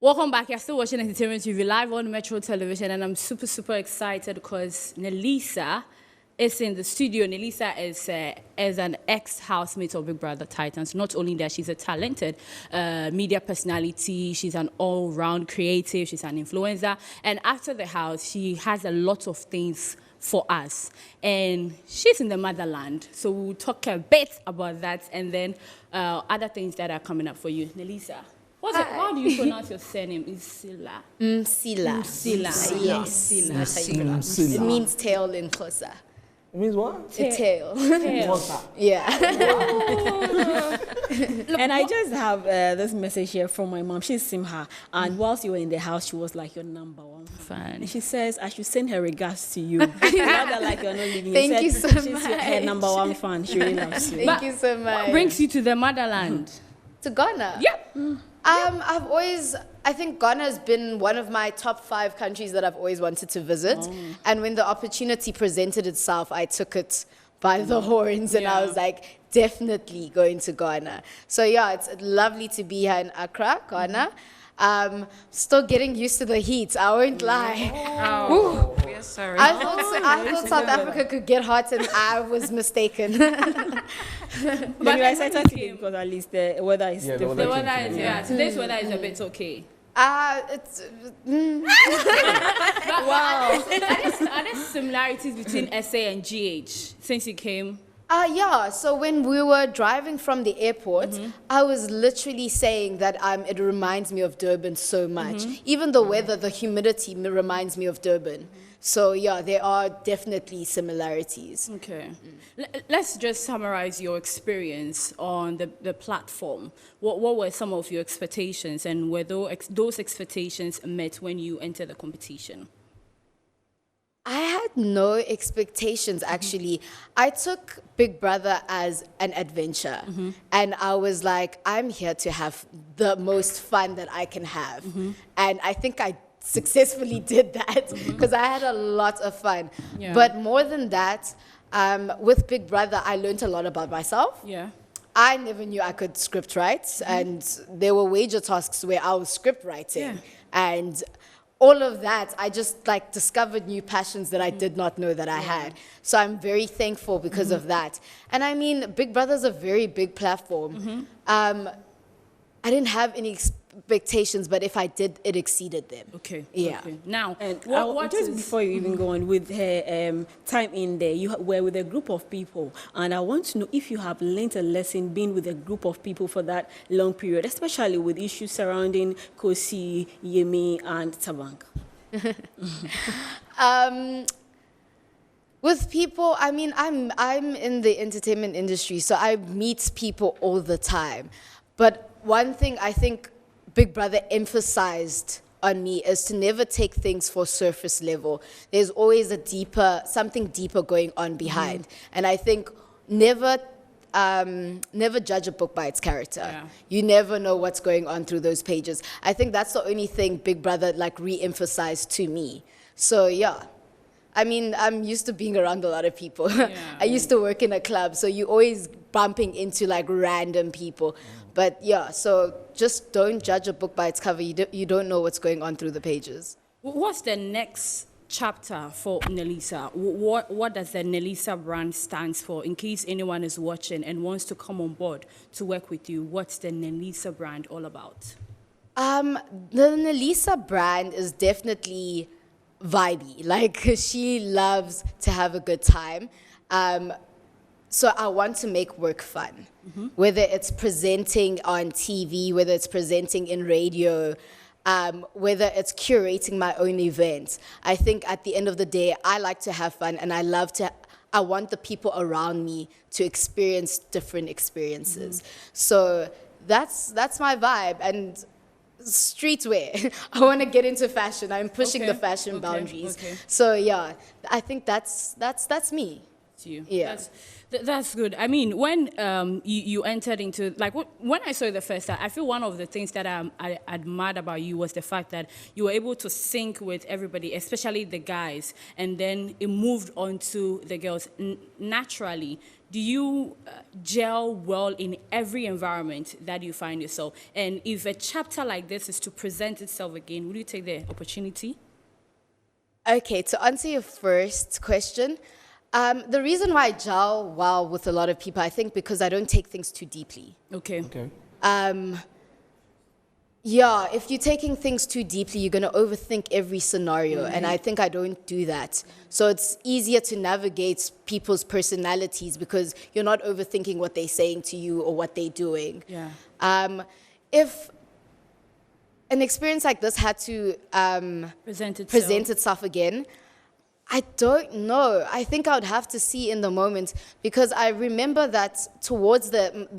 Welcome back. You're still watching Entertainment TV live on Metro Television, and I'm super, super excited because Nelisa is in the studio. Nelisa is an ex-housemate of Big Brother Titans. Not only that, she's a talented media personality. She's an all-round creative. She's an influencer. And after the house, she has a lot of things for us. And she's in the motherland. So we'll talk a bit about that and then other things that are coming up for you. Nelisa. How do you pronounce your surname? Isila. Msila. Msila. Yes. Msila. It means tail in Xhosa. It means what? Tail. What's that? Yeah. And I just have this message here from my mom. She's Simha. And whilst you were in the house, she was like your number one fan. And she says, I should send her regards to you. Not that like you're not living. Thank you so she's much. her number one fan. She really loves you. Thank you so much. What brings you to the motherland? To Ghana? Yeah. I think Ghana has been one of my top 5 countries that I've always wanted to visit. And when the opportunity presented itself, I took it by the horns and I was like, definitely going to Ghana. So yeah, it's lovely to be here in Accra, Ghana. Still getting used to the heat, I won't lie. Oh, we are sorry. I thought South Africa could get hot and I was mistaken. But you're excited today because at least the weather is different. The weather is, today's weather is a bit okay. It's Wow. Are there similarities between SA and GH since you came? Yeah, so when we were driving from the airport, I was literally saying that it reminds me of Durban so much. Even the weather, the humidity reminds me of Durban. So yeah, there are definitely similarities. Okay. Let's just summarize your experience on the platform. What were some of your expectations, and were those expectations met when you entered the competition? I had no expectations, actually. I took Big Brother as an adventure. And I was like, I'm here to have the most fun that I can have. And I think I successfully did that because I had a lot of fun. Yeah. But more than that, with Big Brother, I learned a lot about myself. Yeah. I never knew I could script write. And there were wager tasks where I was script writing. Yeah. And all of that, I just like discovered new passions that I did not know that I had. So I'm very thankful because of that. And I mean, Big Brother's a very big platform. I didn't have any expectations, but if I did, it exceeded them. Okay. Yeah. Okay. Now, And what just is- before you even go on with her time in there, you were with a group of people, and I want to know if you have learned a lesson being with a group of people for that long period, especially with issues surrounding Kosi, Yemi, and Tabank. With people, I mean, I'm in the entertainment industry, so I meet people all the time. But one thing I think Big Brother emphasized on me is to never take things for surface level. There's always something deeper going on behind. And I think never judge a book by its character. Yeah. You never know what's going on through those pages. I think that's the only thing Big Brother like re-emphasized to me. So yeah. I mean, I'm used to being around a lot of people. I used to work in a club, so you're always bumping into like random people. But yeah, so just don't judge a book by its cover. You don't know what's going on through the pages. What's the next chapter for Nelisa? What does the Nelisa brand stands for? In case anyone is watching and wants to come on board to work with you, what's the Nelisa brand all about? The Nelisa brand is definitely vibey. Like, she loves to have a good time. So I want to make work fun. Whether it's presenting on TV, whether it's presenting in radio, whether it's curating my own events. I think at the end of the day, I like to have fun, and I want the people around me to experience different experiences. So that's my vibe. And streetwear. I want to get into fashion. I'm pushing the fashion boundaries. So yeah, I think that's me. to you. Yeah. That's good. I mean, when you entered into, like, when I saw you the first time, I feel one of the things that I admired about you was the fact that you were able to sync with everybody, especially the guys, and then it moved on to the girls naturally. Do you gel well in every environment that you find yourself? And if a chapter like this is to present itself again, would you take the opportunity? Okay, to answer your first question, the reason why I gel well with a lot of people, I think because I don't take things too deeply. Okay. Yeah, if you're taking things too deeply, you're going to overthink every scenario. And I think I don't do that. So it's easier to navigate people's personalities because you're not overthinking what they're saying to you or what they're doing. Yeah. If an experience like this had to Present itself again, I don't know. I think I would have to see in the moment because I remember that towards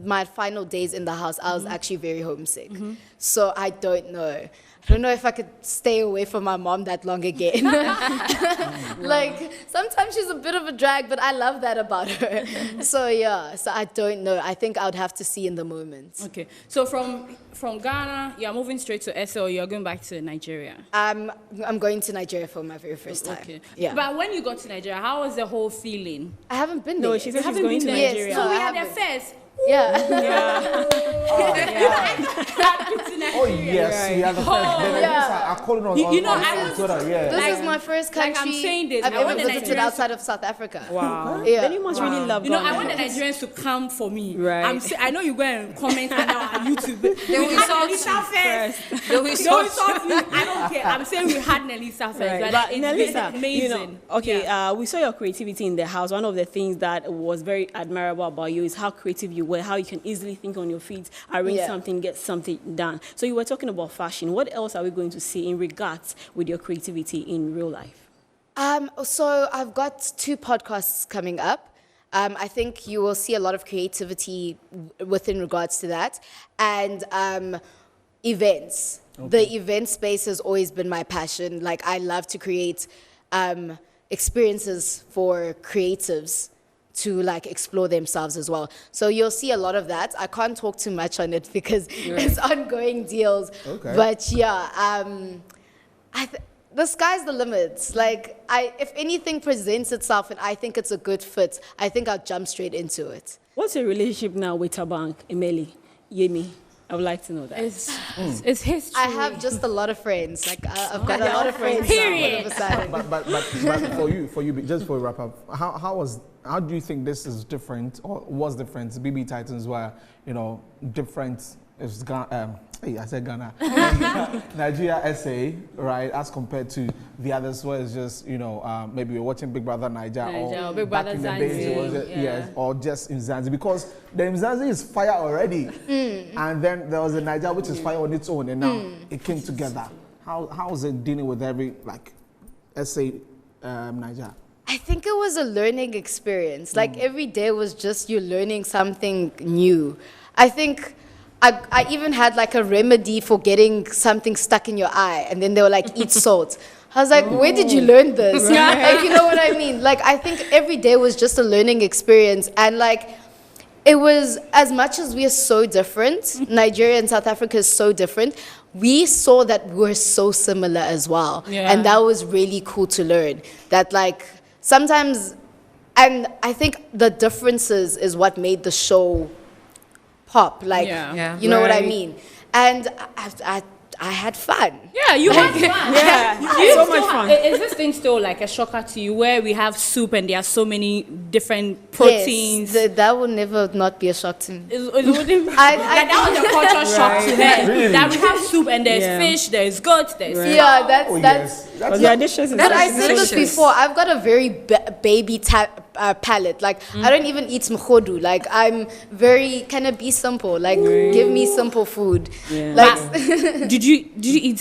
my final days in the house, I was actually very homesick. So I don't know. I don't know if I could stay away from my mom that long again. Like, sometimes she's a bit of a drag, but I love that about her. So yeah, so I don't know. I think I would have to see in the moment. Okay. So from Ghana, you're moving straight to SA or you're going back to Nigeria? I'm going to Nigeria for my very first time. Okay. Yeah. But when you got to Nigeria, how was the whole feeling? I haven't been there. No, she said she's haven't going to been there? Nigeria. Yes, So no, we I had a haven't. first. Yeah. Oh yes, we are the first. yeah. I call it on You know, on I was- Twitter. Yeah. This is my first like country I'm saying this, I've I want ever the visited Nigerians outside of South Africa. Wow. Yeah. Then you must really love You know, Ghana. I want the Nigerians to come for me. Right. I know you go and comment now on YouTube. They will We had insult Nelisa first. They will Don't insult insult me. I don't care. I'm saying we had Nelisa first. Right. But But it's Nelisa, been amazing. you know, okay, we saw your creativity in the house. One of the things that was very admirable about you is how creative you were, how you can easily think on your feet, arrange something, get something done. So you were talking about fashion. What else are we going to see in regards with your creativity in real life? So I've got 2 podcasts coming up. I think you will see a lot of creativity within regards to that. And events. Okay. The event space has always been my passion. Like, I love to create experiences for creatives to like explore themselves as well. So you'll see a lot of that. I can't talk too much on it because it's ongoing deals. Okay. But yeah, the sky's the limit. Like, if anything presents itself and I think it's a good fit, I think I'll jump straight into it. What's your relationship now with Tabank, Emeli, Yemi? I would like to know that. It's history. I have just a lot of friends. Like, I've got a lot of friends. Period. But for you, just for a wrap up, how do you think this is different or was different? BB Titans were, different. It's Ghana. I said Ghana. Nigeria, SA, right? As compared to the others, where it's just maybe we're watching Big Brother Nigeria or Big back Brother in the days, it was Zanzibar, or just in Zanzibar, because the Zanzibar is fire already, and then there was a Nigeria which is fire on its own, and now it came together. How is it dealing with every SA Nigeria? I think it was a learning experience. Like, every day was just you learning something new. I think I even had like a remedy for getting something stuck in your eye, and then they were like, eat salt. I was like, where did you learn this? Like, you know what I mean? Like, I think every day was just a learning experience. And like, it was, as much as we are so different, Nigeria and South Africa is so different, we saw that we're so similar as well. Yeah. And that was really cool to learn. That like, sometimes, and I think the differences is what made the show pop. Like, you know what I mean? And I had fun. Yeah, you had fun. Yeah, so much fun. Is this thing still like a shocker to you, where we have soup and there are so many different proteins? Yes, that will never not be a shock to me. It wouldn't, that was a culture shock to them. Really? That we have soup and there's fish, there's goat, there's Yeah, that's But the additions is But I actually said this delicious. before. I've got a very baby palate. Like, I don't even eat mkhodu. Like, I'm very kind of be simple. Like, give me simple food. Yeah. Like, Did you eat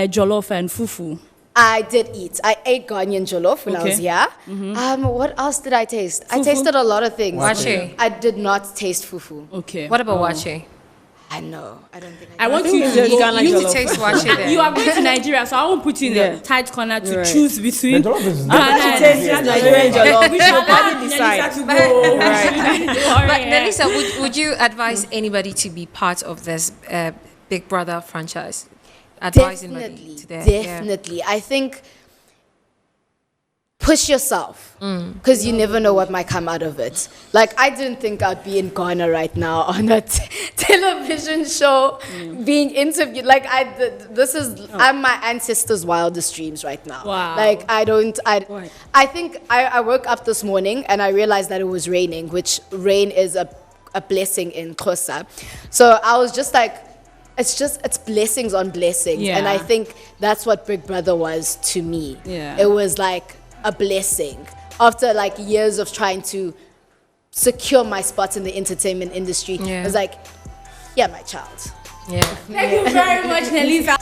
jollof and fufu? I did eat. I ate Ghanaian jollof when I was Okay. here. What else did I taste? I tasted a lot of things. Wache. I did not taste fufu. Okay. What about wache? I know. I don't think I want you it's to just go. Ghana You, jollof. Taste watch it then. you are going to Nigeria, so I won't put you in Yeah. the tight corner to Right. choose between The jollof is Ghana different. and Taste Nigerian jollof. We should Nobody have decide. Nelisa to go. But But Nelisa, would you advise anybody to be part of this Big Brother franchise? Advise anybody to that? Definitely. I think push yourself because you never know what might come out of it. Like, I didn't think I'd be in Ghana right now on a television show being interviewed. Like, I'm my ancestors' wildest dreams right now. Wow. Like, I think I woke up this morning and I realized that it was raining, which rain is a blessing in Xhosa. So I was just like, it's blessings on blessings. Yeah. And I think that's what Big Brother was to me. Yeah. It was like a blessing after like years of trying to secure my spot in the entertainment industry. Yeah. I was like, yeah, my child. Yeah. Thank you very much, Nelisa.